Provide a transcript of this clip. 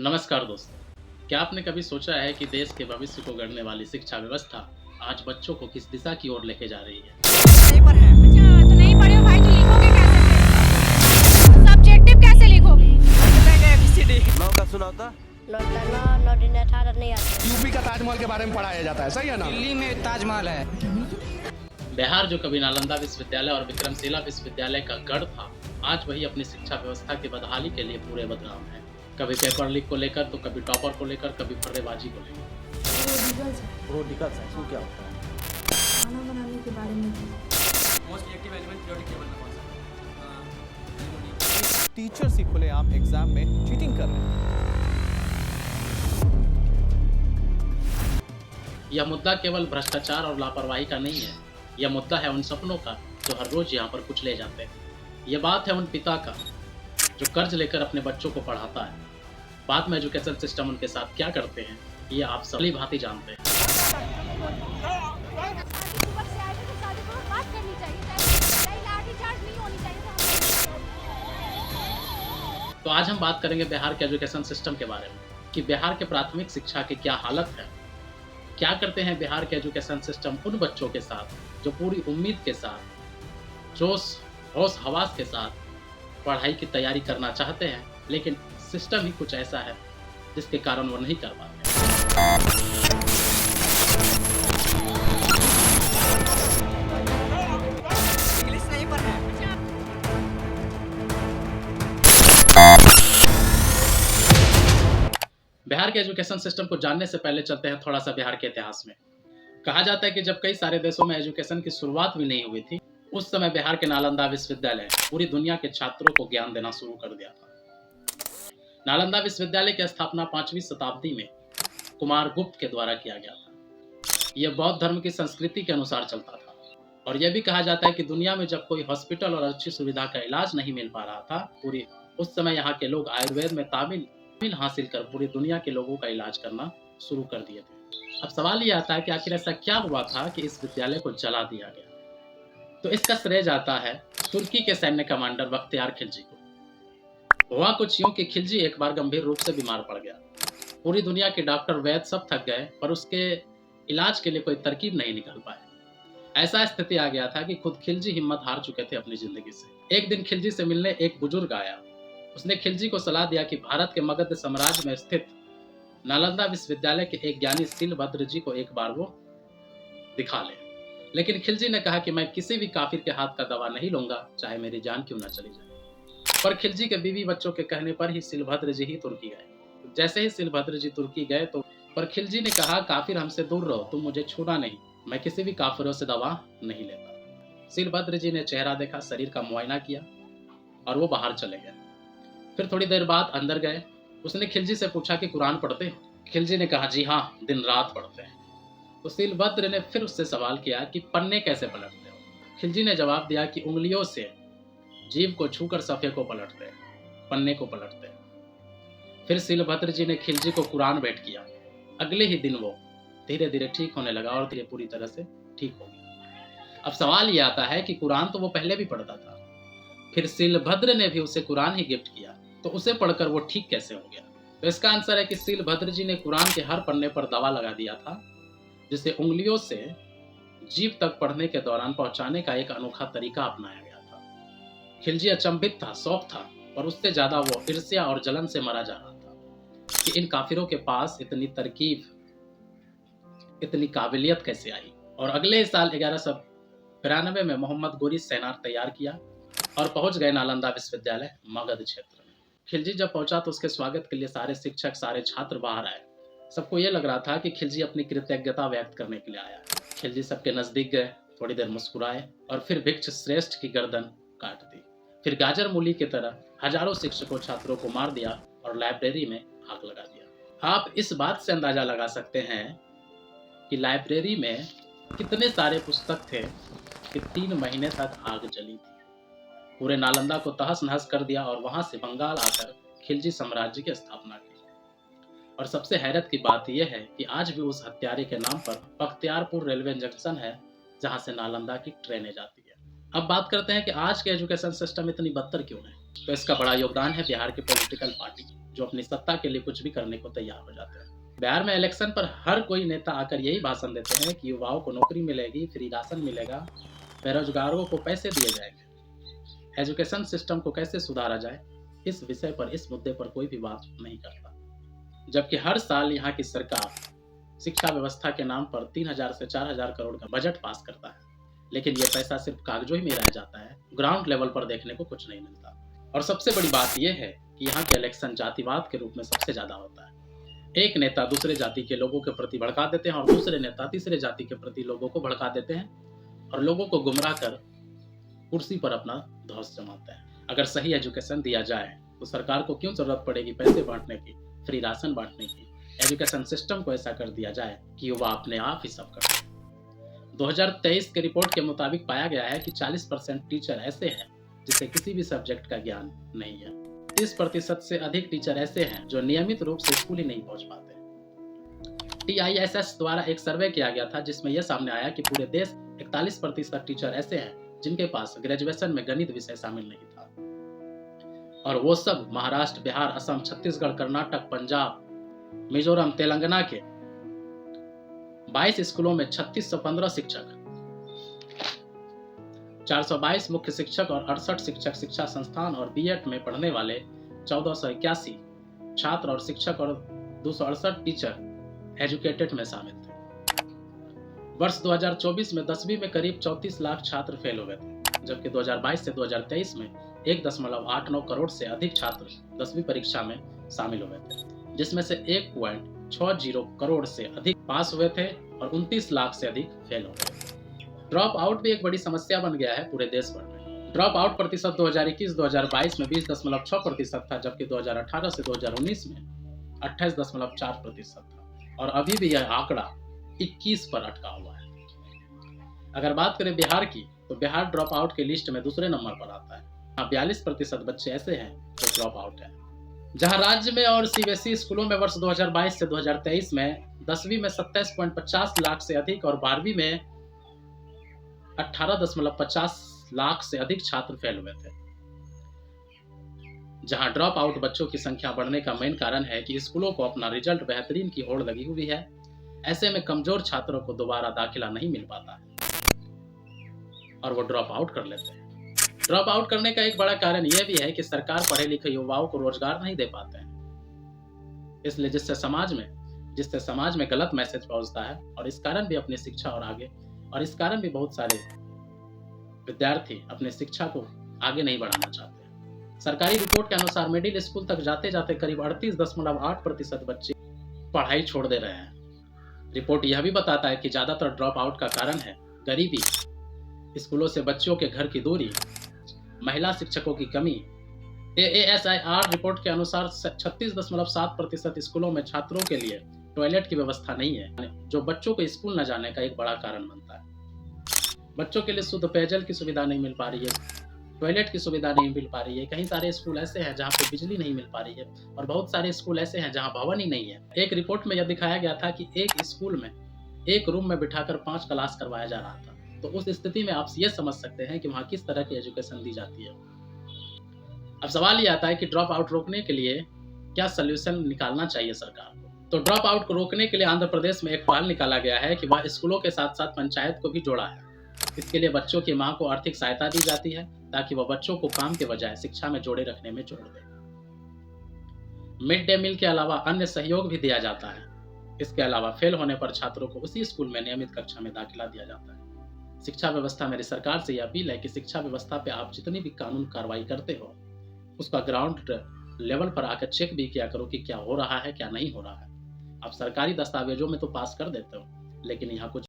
नमस्कार दोस्तों, क्या आपने कभी सोचा है कि देश के भविष्य को गढ़ने वाली शिक्षा व्यवस्था आज बच्चों को किस दिशा की ओर लेके जा रही है? पेपर है। अच्छा तो नहीं पढ़े हो भाई, तो लिखोगे कैसे फिर? सब्जेक्टिव कैसे लिखोगे? ABCD नाम का सुना होता? नहीं आता। यूपी का ताजमहल के बारे में पढ़ाया जाता है, सही है ना? दिल्ली में ताजमहल है। बिहार जो कभी नालंदा विश्वविद्यालय और विक्रमशिला विश्वविद्यालय का गढ़ था, आज वही अपनी शिक्षा व्यवस्था की बदहाली के लिए पूरे बदनाम है। कभी पेपर लीक को लेकर, तो कभी टॉपर को लेकर, कभी फर्रेबाजी को लेकर। प्रोडिकल साइंस वो क्या होता है? खाना बनाने के बारे में most active element periodic table में कौन सा है? टीचर्स ही खुलेआम एग्जाम में चीटिंग कर रहे हैं। यह मुद्दा केवल भ्रष्टाचार और लापरवाही का नहीं है, यह मुद्दा है उन सपनों का जो हर रोज यहाँ पर कुचले जाते हैं। यह बात है उन पिता का जो कर्ज लेकर अपने बच्चों को पढ़ाता है। बाद में एजुकेशन सिस्टम उनके साथ क्या करते हैं, ये आप सभी भांति जानते हैं। तो आज हम बात करेंगे बिहार के एजुकेशन सिस्टम के बारे में कि बिहार के प्राथमिक शिक्षा की क्या हालत है। क्या करते हैं बिहार के एजुकेशन सिस्टम उन बच्चों के साथ जो पूरी उम्मीद के साथ, जोश होश हवास के साथ पढ़ाई की तैयारी करना चाहते हैं, लेकिन सिस्टम ही कुछ ऐसा है जिसके कारण वो नहीं कर पाते। इंग्लिश नहीं पढ़ना है। बिहार के एजुकेशन सिस्टम को जानने से पहले चलते हैं थोड़ा सा बिहार के इतिहास में। कहा जाता है कि जब कई सारे देशों में एजुकेशन की शुरुआत भी नहीं हुई थी, उस समय बिहार के नालंदा विश्वविद्यालय पूरी दुनिया के छात्रों को ज्ञान देना शुरू कर दिया था। नालंदा विश्वविद्यालय की स्थापना 5वीं शताब्दी में कुमारगुप्त के द्वारा किया गया था। यह बौद्ध धर्म की संस्कृति के अनुसार चलता था और यह भी कहा जाता है कि दुनिया में जब कोई हॉस्पिटल और अच्छी सुविधा का इलाज नहीं मिल पा रहा था, उस समय यहाँ के लोग आयुर्वेद में तामील हासिल कर पूरी दुनिया के लोगों का इलाज करना शुरू कर दिए थे। अब सवाल ये आता है कि आखिर ऐसा क्या हुआ था कि इस विद्यालय को जला दिया गया। तो इसका श्रेय जाता है तुर्की के सैन्य कमांडर बख्तियार खिलजी को। हुआ कुछ यूं कि खिलजी एक बार गंभीर रूप से बीमार पड़ गया। पूरी दुनिया के डॉक्टर वैद्य सब थक गए, पर उसके इलाज के लिए कोई तरकीब नहीं निकल पाए। ऐसा स्थिति आ गया था कि खुद खिलजी हिम्मत हार चुके थे अपनी जिंदगी से। एक दिन खिलजी से मिलने एक बुजुर्ग आया। उसने खिलजी को सलाह दिया कि भारत के मगध साम्राज्य में स्थित नालंदा विश्वविद्यालय के एक ज्ञानी सीलभद्र जी को एक बार वो दिखा ले। लेकिन खिलजी ने कहा कि मैं किसी भी काफिर के हाथ का दवा नहीं लूंगा, चाहे मेरी जान क्यों न चली जाए। पर खिलजी के बीवी बच्चों के कहने पर ही सीलभद्र जी ही तुर्की गए। जैसे ही सीलभद्र जी तुर्की गए तो पर खिलजी ने कहा, काफिर हमसे दूर रहो, तुम मुझे छूना नहीं, मैं किसी भी काफिरों से दवा नहीं लेता। सीलभद्र जी ने चेहरा देखा, शरीर का मुआयना किया और वो बाहर चले गए। फिर थोड़ी देर बाद अंदर गए। उसने खिलजी से पूछा कि कुरान पढ़ते हो? खिलजी ने कहा, जी हाँ, दिन रात पढ़ते हैं। तो सीलभद्र ने फिर उससे सवाल किया कि पन्ने कैसे पलटते हो? खिलजी ने जवाब दिया कि उंगलियों से जीभ को छूकर सफ़े को पलटते हैं, पन्ने को पलटते हैं। फिर सीलभद्र जी ने खिलजी को कुरान भेंट किया। अगले ही दिन वो धीरे धीरे ठीक होने लगा और धीरे पूरी तरह से ठीक हो गया। अब सवाल ये आता है कि कुरान तो वो पहले भी पढ़ता था, फिर सीलभद्र ने भी उसे कुरान ही गिफ्ट किया, तो उसे पढ़कर वो ठीक कैसे हो गया? तो इसका आंसर है कि सीलभद्र जी ने कुरान के हर पन्ने पर दवा लगा दिया था, जिसे उंगलियों से जीभ तक पढ़ने के दौरान पहुंचाने का एक अनोखा तरीका अपनाया गया था। खिलजी अचंभित था, शौक था, और उससे ज्यादा वो ईर्ष्या और जलन से मरा जा रहा था कि इन काफिरों के पास इतनी तरकीब, इतनी काबिलियत कैसे आई। और अगले साल 1192 में मोहम्मद गोरी सेना तैयार किया और पहुंच गए नालंदा विश्वविद्यालय मगध क्षेत्र में। खिलजी जब पहुंचा तो उसके स्वागत के लिए सारे शिक्षक, सारे छात्र बाहर आए। सबको ये लग रहा था कि खिलजी अपनी कृतज्ञता व्यक्त करने के लिए आया है। खिलजी सबके नजदीक गए, थोड़ी देर मुस्कुराए और फिर भिक्ष श्रेष्ठ की गर्दन काट दी। फिर गाजर मूली की तरह हजारों शिक्षकों, छात्रों को मार दिया और लाइब्रेरी में आग लगा दिया। आप इस बात से अंदाजा लगा सकते हैं कि लाइब्रेरी में कितने सारे पुस्तक थे कि 3 महीने तक आग जली थी। पूरे नालंदा को तहस नहस कर दिया और वहां से बंगाल आकर खिलजी साम्राज्य की स्थापना की। और सबसे हैरत की बात यह है कि आज भी उस हत्यारे के नाम पर बख्तियारपुर रेलवे जंक्शन है, जहां से नालंदा की ट्रेनें जाती है। अब बात करते हैं कि आज के एजुकेशन सिस्टम इतनी बदतर क्यों है। तो इसका बड़ा योगदान है बिहार की पॉलिटिकल पार्टी। जो अपनी सत्ता के लिए कुछ भी करने को तैयार हो जाते हैं। बिहार में इलेक्शन पर हर कोई नेता आकर यही भाषण देते हैं कि युवाओं को नौकरी मिलेगी, फ्री राशन मिलेगा, बेरोजगारों को पैसे दिए जाएंगे। एजुकेशन सिस्टम को कैसे सुधारा जाए, इस विषय पर, इस मुद्दे पर कोई भी बात नहीं करता। जबकि हर साल यहाँ की सरकार शिक्षा व्यवस्था के नाम पर 3,000 से 4,000 करोड़ का बजट पास करता है, लेकिन ये पैसा सिर्फ कागजों ही में रह जाता है, ग्राउंड लेवल पर देखने को कुछ नहीं मिलता। और सबसे बड़ी बात यह है कि यहाँ के इलेक्शन जातिवाद के रूप में सबसे ज्यादा होता है। एक नेता दूसरे जाति के लोगों के प्रति भड़का देते हैं और दूसरे नेता तीसरे जाति के प्रति लोगों को भड़का देते हैं और लोगों को गुमराह कर कुर्सी पर अपना धौंस जमाते हैं। अगर सही एजुकेशन दिया जाए तो सरकार को क्यों जरूरत पड़ेगी पैसे बांटने की, फ्री राशन बांटने की। एजुकेशन सिस्टम को ऐसा कर दिया जाए कि युवा अपने आप ही सब कर सके। 2023 के रिपोर्ट के मुताबिक पाया गया है कि 40% टीचर ऐसे हैं जिसे किसी भी सब्जेक्ट का ज्ञान नहीं है। 30% से अधिक टीचर ऐसे हैं जो नियमित रूप से स्कूल ही नहीं पहुंच पाते। TISS द्वारा एक सर्वे किया गया था जिसमें यह सामने आया कि पूरे देश 41% टीचर ऐसे हैं जिनके पास ग्रेजुएशन में गणित विषय शामिल नहीं था, और वो सब महाराष्ट्र, बिहार, असम, छत्तीसगढ़, कर्नाटक, पंजाब, मिजोरम, तेलंगाना के 22 स्कूलों में 3615 शिक्षक, 422 मुख्य शिक्षक और 68 शिक्षक शिक्षा संस्थान और बीएड में पढ़ने वाले 1481 छात्र और शिक्षक और 268 टीचर एजुकेटेड में शामिल थे। वर्ष 2024 में 10वीं में करीब 34 लाख छात्र फेल हुए थे, जबकि 2022 से 2023 में 1.89 करोड़ से अधिक छात्र 10वीं परीक्षा में शामिल हुए थे, जिसमें से 1.60 करोड़ से अधिक पास हुए थे और 29 लाख से अधिक फेल हो गए। ड्रॉप आउट भी एक बड़ी समस्या बन गया है पूरे देश भर में। ड्रॉप आउट प्रतिशत 2021-2022 में 20.6% था, जबकि 2018 से 2019 में 28.4% था और अभी भी यह आंकड़ा 21 पर अटका हुआ है। अगर बात करें बिहार की, तो बिहार ड्रॉप आउट की लिस्ट में दूसरे नंबर पर आता है। यहाँ 42% बच्चे ऐसे हैं जो ड्रॉप आउट है। जहां राज्य में और CBSE स्कूलों में वर्ष 2022 से 2023 में 10वीं में 27.50 लाख से अधिक और 12वीं में 18.50 लाख से अधिक छात्र फेल हुए थे। जहां ड्रॉप आउट बच्चों की संख्या बढ़ने का मेन कारण है कि स्कूलों को अपना रिजल्ट बेहतरीन की होड़ लगी हुई है। ऐसे में कमजोर छात्रों को दोबारा दाखिला नहीं मिल पाता है और वो ड्रॉप आउट कर लेते हैं। ड्रॉप आउट करने का एक बड़ा कारण यह भी है कि सरकार पढ़े लिखे युवाओं को रोजगार नहीं दे पाते हैं, इसलिए जिससे समाज में गलत मैसेज पहुंचता है और इस कारण भी अपनी शिक्षा और इस कारण भी बहुत सारे विद्यार्थी अपने शिक्षा को आगे नहीं बढ़ाना चाहते। सरकारी रिपोर्ट के अनुसार मिडिल स्कूल तक जाते जाते करीब 38.8% बच्चे पढ़ाई छोड़ दे रहे हैं। रिपोर्ट यह भी बताता है कि ज्यादातर ड्रॉप आउट का कारण है गरीबी, स्कूलों से बच्चों के घर की दूरी, महिला शिक्षकों की कमी। AASIR रिपोर्ट के अनुसार 36.7% स्कूलों में छात्रों के लिए टॉयलेट की व्यवस्था नहीं है, जो बच्चों को स्कूल न जाने का एक बड़ा कारण बनता है। बच्चों के लिए शुद्ध पेयजल की सुविधा नहीं मिल पा रही है, टॉयलेट की सुविधा नहीं मिल पा रही है। कई सारे स्कूल ऐसे हैं जहाँ पे बिजली नहीं मिल पा रही है और बहुत सारे स्कूल ऐसे हैं जहाँ भवन ही नहीं है। एक रिपोर्ट में यह दिखाया गया था कि एक स्कूल में एक रूम में बिठाकर 5 क्लास करवाया जा रहा था। तो उस स्थिति में आप ये समझ सकते हैं कि वहाँ किस तरह की एजुकेशन दी जाती है। अब सवाल ये आता है कि ड्रॉप आउट रोकने के लिए क्या सोल्यूशन निकालना चाहिए सरकार को। तो ड्रॉप आउट को रोकने के लिए आंध्र प्रदेश में एक पहल निकाला गया है कि वह स्कूलों के साथ साथ पंचायत को भी जोड़ा है। इसके लिए बच्चों की मां को आर्थिक सहायता दी जाती है ताकि वह बच्चों को काम के बजाय शिक्षा में जोड़े रखने में जोड़ दे। मिड डे मील के अलावा अन्य सहयोग भी दिया जाता है। इसके अलावा फेल होने पर छात्रों को उसी स्कूल में नियमित कक्षा में दाखिला दिया जाता है। शिक्षा व्यवस्था मेरी सरकार से यह अपील है कि शिक्षा व्यवस्था पे आप जितनी भी कानून कार्रवाई करते हो उसका ग्राउंड लेवल पर आकर चेक भी किया करो कि क्या हो रहा है क्या नहीं हो रहा है। आप सरकारी दस्तावेजों में तो पास कर देते हो, लेकिन यहाँ कुछ